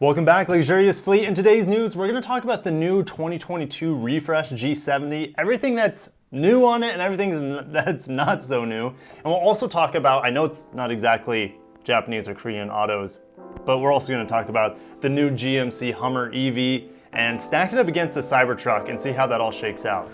Welcome back, Luxurious Fleet. In today's news, we're going to talk about the new 2022 refresh G70, everything that's new on it and everything that's not so new. And we'll also talk about, I know it's not exactly Japanese or Korean autos, but we're also going to talk about the new GMC Hummer EV and stack it up against the Cybertruck and see how that all shakes out.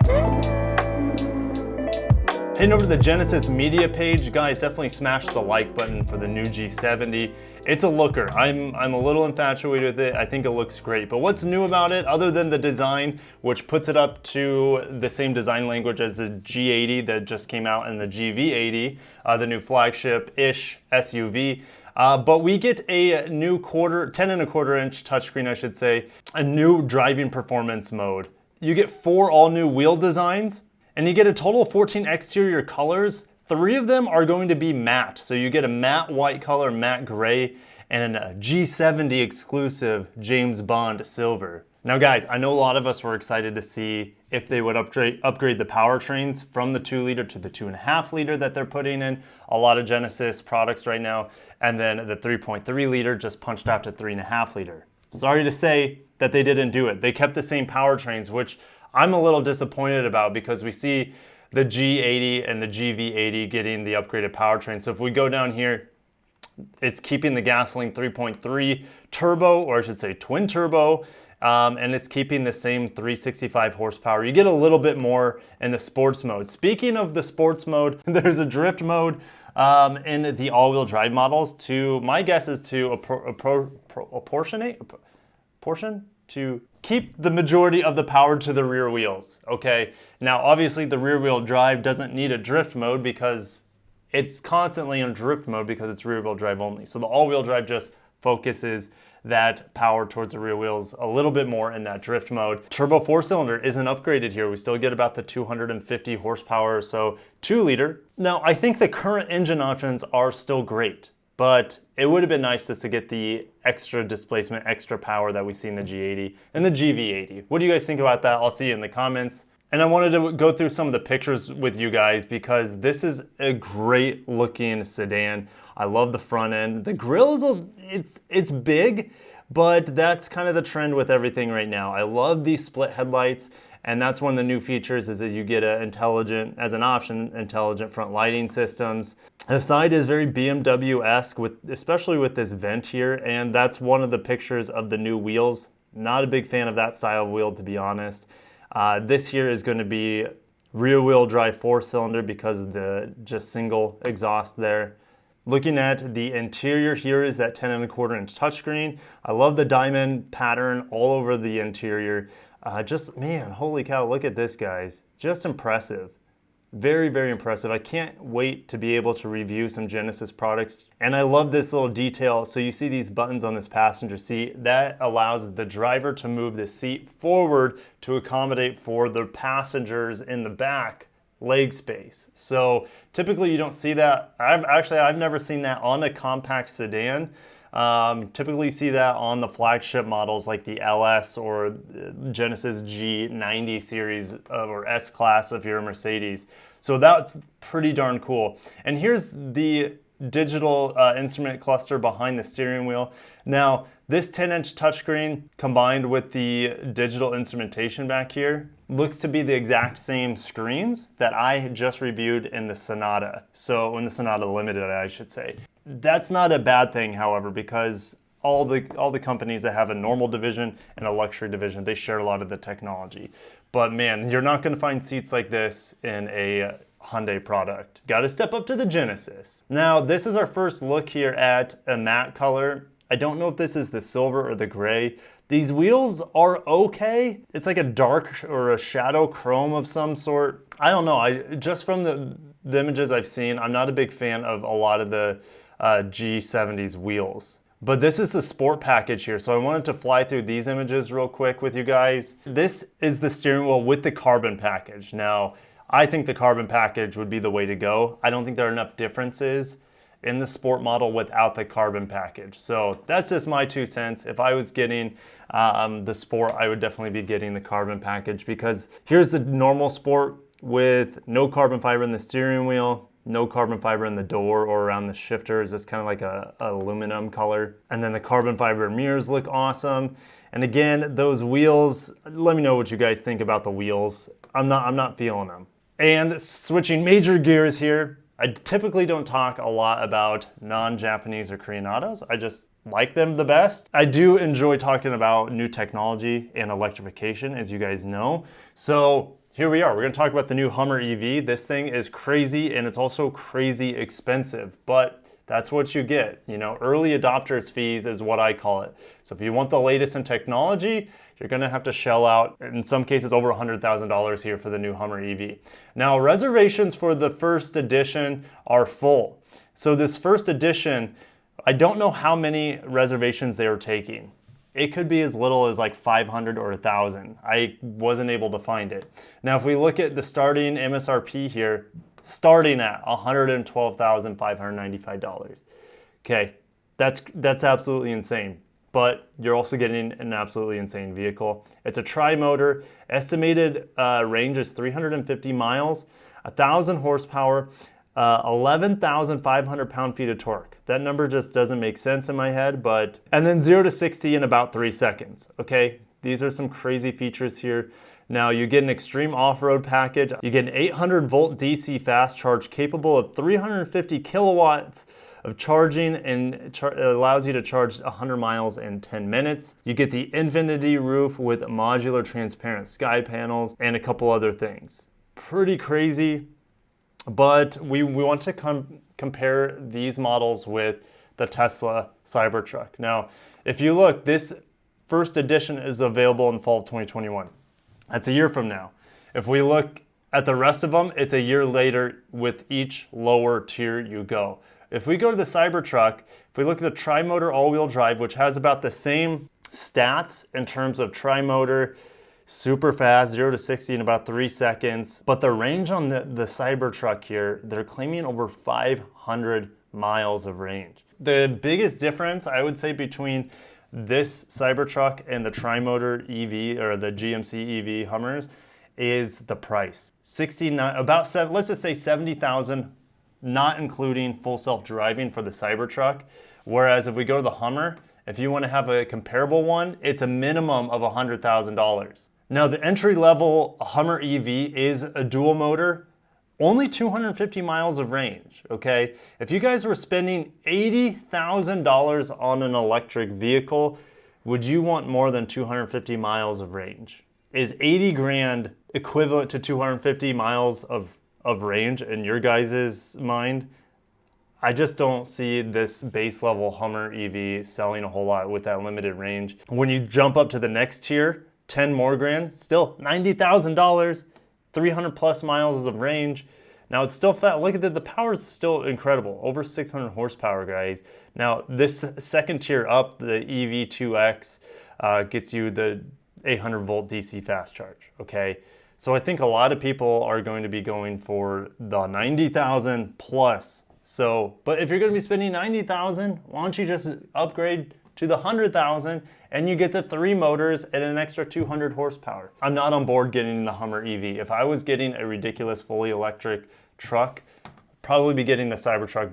Heading over to the Genesis media page, guys, definitely smash the like button for the new G70. It's a looker. I'm a little infatuated with it. I think it looks great. But what's new about it, other than the design, which puts it up to the same design language as the G80 that just came out and the GV80, the new flagship-ish SUV. But we get a new 10.25-inch touchscreen, I should say, a new driving performance mode. You get 4 all-new wheel designs, and you get a total of 14 exterior colors. 3 of them are going to be matte. So you get a matte white color, matte gray, and a G70 exclusive James Bond silver. Now guys, I know a lot of us were excited to see if they would upgrade the powertrains from the 2-liter to the 2.5-liter that they're putting in a lot of Genesis products right now, and then the 3.3-liter just punched out to 3.5-liter. Sorry to say that they didn't do it. They kept the same powertrains, which I'm a little disappointed about because we see the G80 and the GV80 getting the upgraded powertrain. So if we go down here, it's keeping the gasoline 3.3 turbo, or I should say twin turbo, and it's keeping the same 365 horsepower. You get a little bit more in the sports mode. Speaking of the sports mode, there's a drift mode in the all-wheel drive models. My guess is to to keep the majority of the power to the rear wheels, okay? Now, obviously the rear wheel drive doesn't need a drift mode because it's constantly in drift mode because it's rear wheel drive only. So the all-wheel drive just focuses that power towards the rear wheels a little bit more in that drift mode. Turbo 4-cylinder isn't upgraded here. We still get about the 250 horsepower or so 2-liter. Now, I think the current engine options are still great, but it would have been nice just to get the extra displacement, extra power that we see in the G80 and the GV80. What do you guys think about that? I'll see you in the comments. And I wanted to go through some of the pictures with you guys because this is a great looking sedan. I love the front end. The grille is it's big, but that's kind of the trend with everything right now. I love these split headlights. And that's one of the new features is that you get as an option, intelligent front lighting systems. The side is very BMW-esque, especially with this vent here, and that's one of the pictures of the new wheels. Not a big fan of that style of wheel, to be honest. This here is going to be rear-wheel drive 4-cylinder because of the just single exhaust there. Looking at the interior, here is that 10.25-inch touchscreen. I love the diamond pattern all over the interior. Man, holy cow, look at this, guys. Just impressive. Very, very impressive. I can't wait to be able to review some Genesis products. And I love this little detail. So you see these buttons on this passenger seat. That allows the driver to move the seat forward to accommodate for the passengers in the back leg space. So typically you don't see that. I've never seen that on a compact sedan. Typically see that on the flagship models like the LS or Genesis G90 series or S-Class if you're a Mercedes. So that's pretty darn cool. And here's the digital instrument cluster behind the steering wheel. Now, this 10-inch touchscreen combined with the digital instrumentation back here looks to be the exact same screens that I just reviewed in the Sonata. So in the Sonata Limited, I should say. That's not a bad thing, however, because all the companies that have a normal division and a luxury division, they share a lot of the technology. But man, you're not going to find seats like this in a Hyundai product. Got to step up to the Genesis. Now, this is our first look here at a matte color. I don't know if this is the silver or the gray. These wheels are okay. It's like a dark or a shadow chrome of some sort. I don't know. Just from the images I've seen, I'm not a big fan of a lot of the G70's wheels. But this is the sport package here, so I wanted to fly through these images real quick with you guys. This is the steering wheel with the carbon package. Now, I think the carbon package would be the way to go. I don't think there are enough differences in the sport model without the carbon package. So that's just my 2 cents. If I was getting the sport, I would definitely be getting the carbon package because here's the normal sport with no carbon fiber in the steering wheel. No carbon fiber in the door or around the shifter. It's just kind of like a aluminum color. And then the carbon fiber mirrors look awesome. And again, those wheels, let me know what you guys think about the wheels. I'm not feeling them. And switching major gears here, I typically don't talk a lot about non-Japanese or Korean autos. I just like them the best. I do enjoy talking about new technology and electrification, as you guys know. So here we are. We're going to talk about the new Hummer EV. This thing is crazy, and it's also crazy expensive, but that's what you get. You know, early adopters fees is what I call it. So if you want the latest in technology, you're going to have to shell out, in some cases, over $100,000 here for the new Hummer EV. Now, reservations for the first edition are full. So this first edition, I don't know how many reservations they were taking. It could be as little as like 500 or 1,000. I wasn't able to find it. Now, if we look at the starting MSRP here, starting at $112,595. Okay, that's absolutely insane. But you're also getting an absolutely insane vehicle. It's a tri-motor. Estimated range is 350 miles, 1,000 horsepower, 11,500 pound-feet of torque. That number just doesn't make sense in my head, but... And then 0 to 60 in about 3 seconds, okay? These are some crazy features here. Now, you get an extreme off-road package. You get an 800-volt DC fast charge capable of 350 kilowatts of charging, and it allows you to charge 100 miles in 10 minutes. You get the infinity roof with modular transparent sky panels and a couple other things. Pretty crazy, but we want to compare these models with the Tesla Cybertruck. Now, if you look, this first edition is available in fall of 2021. That's a year from now. If we look at the rest of them, it's a year later with each lower tier you go. If we go to the Cybertruck, if we look at the tri-motor all-wheel drive, which has about the same stats in terms of tri-motor, super fast, 0 to 60 in about 3 seconds, but the range on the Cybertruck here, they're claiming over 500 miles of range. The biggest difference, I would say, between this Cybertruck and the tri-motor EV or the GMC EV Hummers is the price. Let's just say 70,000, not including full self-driving for the Cybertruck. Whereas if we go to the Hummer, if you want to have a comparable one, it's a minimum of $100,000. Now, the entry-level Hummer EV is a dual motor, only 250 miles of range, okay? If you guys were spending $80,000 on an electric vehicle, would you want more than 250 miles of range? Is 80 grand equivalent to 250 miles of range in your guys' mind? I just don't see this base level Hummer EV selling a whole lot with that limited range. When you jump up to the next tier, 10 more grand, still $90,000, 300 plus miles of range. Now it's still fat. Look at the power is still incredible. Over 600 horsepower, guys. Now this second tier up, the EV2X, gets you the 800 volt DC fast charge, okay? So I think a lot of people are going to be going for the 90,000 plus. So, but if you're going to be spending 90,000, why don't you just upgrade to the 100,000 and you get the 3 motors and an extra 200 horsepower. I'm not on board getting the Hummer EV. If I was getting a ridiculous fully electric truck, probably be getting the Cybertruck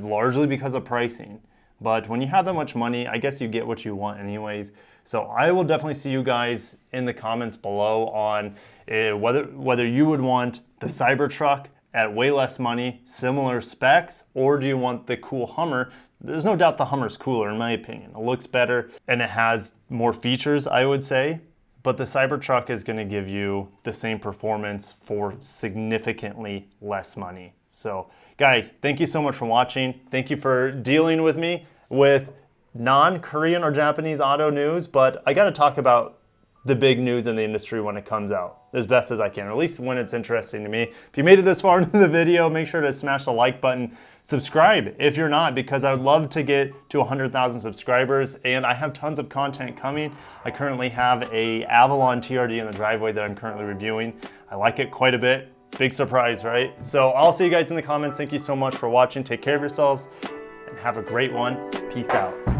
largely because of pricing. But when you have that much money, I guess you get what you want anyways. So I will definitely see you guys in the comments below on whether you would want the Cybertruck at way less money, similar specs, or do you want the cool Hummer? There's no doubt the Hummer's cooler in my opinion. It looks better and it has more features, I would say, but the Cybertruck is gonna give you the same performance for significantly less money. So guys, thank you so much for watching. Thank you for dealing with me with non-Korean or Japanese auto news, but I gotta talk about the big news in the industry when it comes out as best as I can, or at least when it's interesting to me. If you made it this far into the video, make sure to smash the like button. Subscribe if you're not, because I would love to get to 100,000 subscribers, and I have tons of content coming. I currently have a Avalon TRD in the driveway that I'm currently reviewing. I like it quite a bit. Big surprise, right? So I'll see you guys in the comments. Thank you so much for watching. Take care of yourselves and have a great one. Peace out.